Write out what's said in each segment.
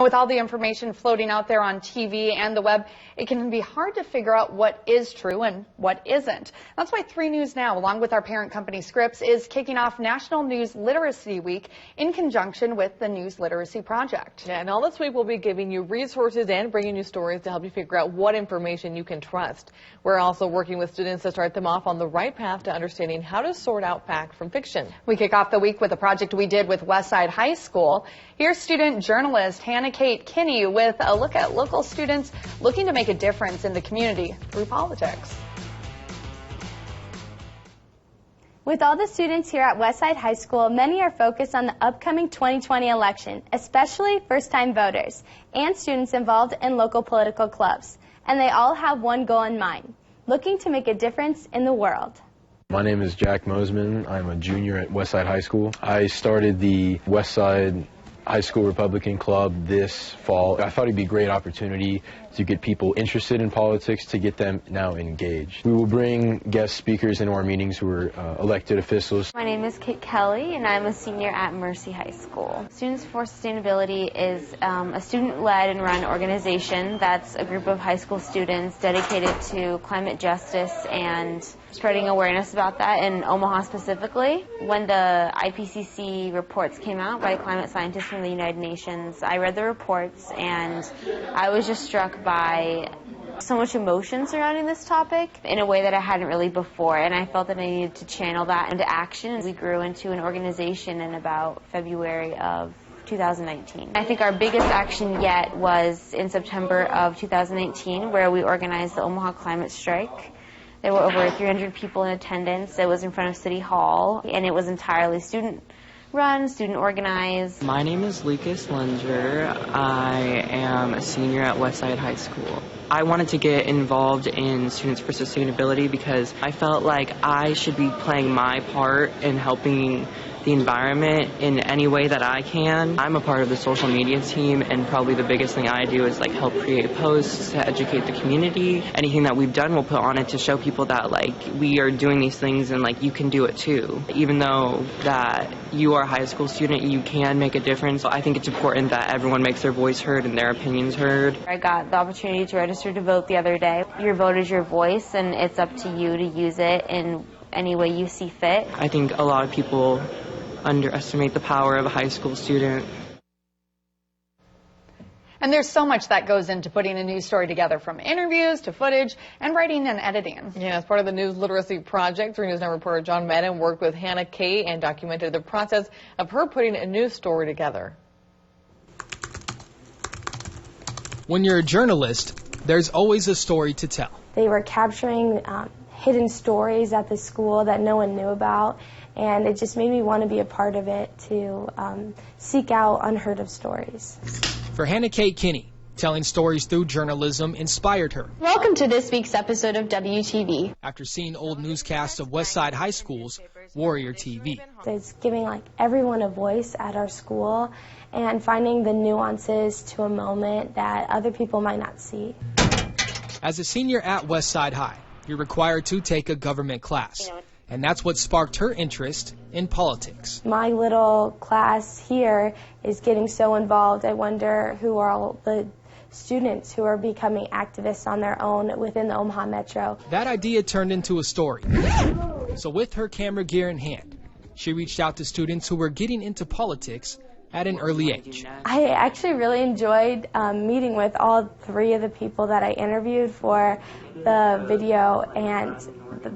With all the information floating out there on TV and the web, it can be hard to figure out what is true and what isn't. That's why 3 News Now, along with our parent company Scripps, is kicking off National News Literacy Week in conjunction with the News Literacy Project. Yeah, and all this week we'll be giving you resources and bringing you stories to help you figure out what information you can trust. We're also working with students to start them off on the right path to understanding how to sort out fact from fiction. We kick off the week with a project we did with Westside High School. Here's student journalist Hannah Kate Kinney with a look at local students looking to make a difference in the community through politics. With all the students here at Westside High School, many are focused on the upcoming 2020 election, especially first-time voters and students involved in local political clubs. And they all have one goal in mind, looking to make a difference in the world. My name is Jack Mosman. I'm a junior at Westside High School. I started the Westside High School Republican Club this fall. I thought it'd be a great opportunity to get people interested in politics, to get them now engaged. We will bring guest speakers into our meetings who are elected officials. My name is Kate Kelly, and I'm a senior at Mercy High School. Students for Sustainability is a student-led and run organization that's a group of high school students dedicated to climate justice and spreading awareness about that in Omaha specifically. When the IPCC reports came out by climate scientists from the United Nations, I read the reports and I was just struck by so much emotion surrounding this topic in a way that I hadn't really before, and I felt that I needed to channel that into action. We grew into an organization in about February of 2019. I think our biggest action yet was in September of 2019, where we organized the Omaha Climate Strike. There were over 300 people in attendance. It was in front of City Hall, and it was entirely student-run, student-organized. My name is Lucas Lunger. I am a senior at Westside High School. I wanted to get involved in Students for Sustainability because I felt like I should be playing my part in helping the environment in any way that I can. I'm a part of the social media team, and probably the biggest thing I do is like help create posts to educate the community. Anything that we've done, we'll put on it to show people that like we are doing these things and like you can do it too. Even though that you are a high school student, you can make a difference. I think it's important that everyone makes their voice heard and their opinions heard. I got the opportunity to register to vote the other day. Your vote is your voice, and it's up to you to use it in any way you see fit. I think a lot of people underestimate the power of a high school student. And there's so much that goes into putting a news story together, from interviews to footage and writing and editing. Yeah, as part of the News Literacy Project, 3 News Now reporter John Madden worked with Hannah Kate and documented the process of her putting a news story together. When you're a journalist, there's always a story to tell. They were capturing hidden stories at the school that no one knew about, and it just made me want to be a part of it, to seek out unheard of stories. For Hannah Kate Kinney, telling stories through journalism inspired her. Welcome to this week's episode of WTV. After seeing old newscasts of Westside High School's Warrior TV. It's giving like everyone a voice at our school and finding the nuances to a moment that other people might not see. As a senior at Westside High, you're required to take a government class. And that's what sparked her interest in politics. My little class here is getting so involved. I wonder who are all the students who are becoming activists on their own within the Omaha Metro. That idea turned into a story. So with her camera gear in hand, she reached out to students who were getting into politics at an early age. I actually really enjoyed meeting with all 3 of the people that I interviewed for the video, and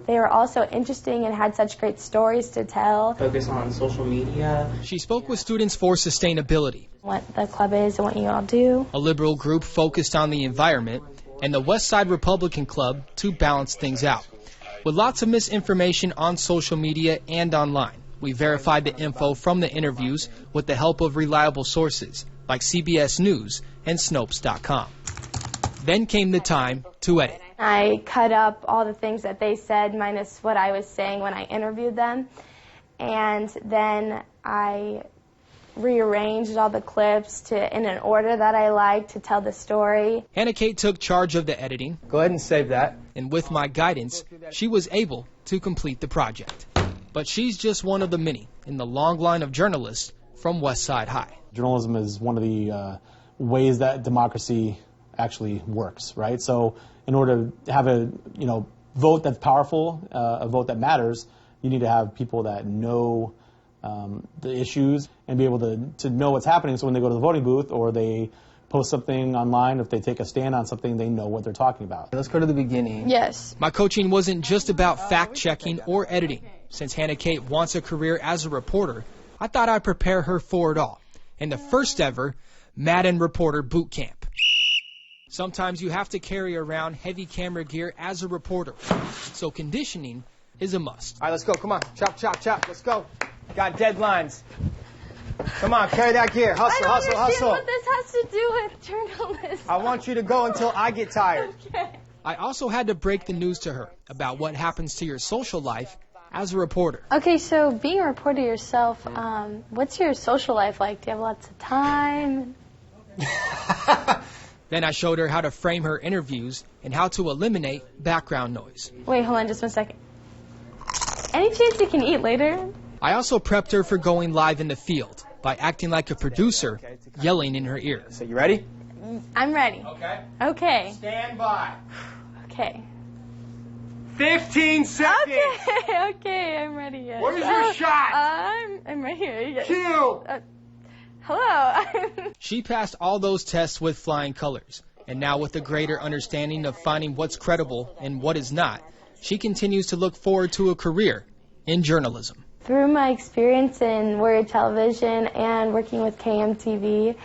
they were also interesting and had such great stories to tell. Focus on social media. She spoke with Students for Sustainability, what the club is and what you all do. a liberal group focused on the environment, and the Westside Republican Club to balance things out. With lots of misinformation on social media and online, we verified the info from the interviews with the help of reliable sources like CBS News and Snopes.com. Then came the time to edit. I cut up all the things that they said minus what I was saying when I interviewed them, and then I rearranged all the clips in an order that I like to tell the story. Hannah Kate took charge of the editing. Go ahead and save that. And with my guidance, she was able to complete the project. But she's just one of the many in the long line of journalists from Westside High. Journalism is one of the ways that democracy actually works, right? So in order to have a vote that's powerful, a vote that matters, you need to have people that know the issues and be able to know what's happening. So when they go to the voting booth or they post something online, if they take a stand on something, they know what they're talking about. Let's go to the beginning. Yes. My coaching wasn't just about fact-checking or editing. Since Hannah Kate wants a career as a reporter, I thought I'd prepare her for it all in the first ever Madden Reporter Boot Camp. Sometimes you have to carry around heavy camera gear as a reporter, so conditioning is a must. All right, let's go. Come on. Chop, chop, chop. Let's go. Got deadlines. Come on, carry that gear. Hustle, hustle, hustle. What this has to do with journalists. I want you to go until I get tired. Okay. I also had to break the news to her about what happens to your social life as a reporter. Okay, so being a reporter yourself, what's your social life like? Do you have lots of time? Then I showed her how to frame her interviews and how to eliminate background noise. Wait, hold on just 1 second. Any chance you can eat later? I also prepped her for going live in the field by acting like a producer, yelling in her ear. So you ready? I'm ready. Okay. Okay. Stand by. Okay. 15 seconds. Okay, I'm ready. Yes. Where's your shot? I'm right here. Yes. Cue. Hello. She passed all those tests with flying colors, and now with a greater understanding of finding what's credible and what is not, she continues to look forward to a career in journalism. Through my experience in Warrior Television and working with KMTV,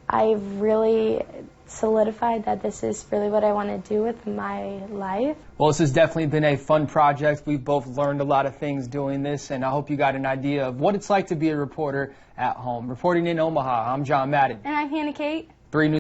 I've really solidified that this is really what I want to do with my life. Well, this has definitely been a fun project. We've both learned a lot of things doing this, and I hope you got an idea of what it's like to be a reporter at home. Reporting in Omaha, I'm John Madden. And I'm Hannah Kate. 3 News.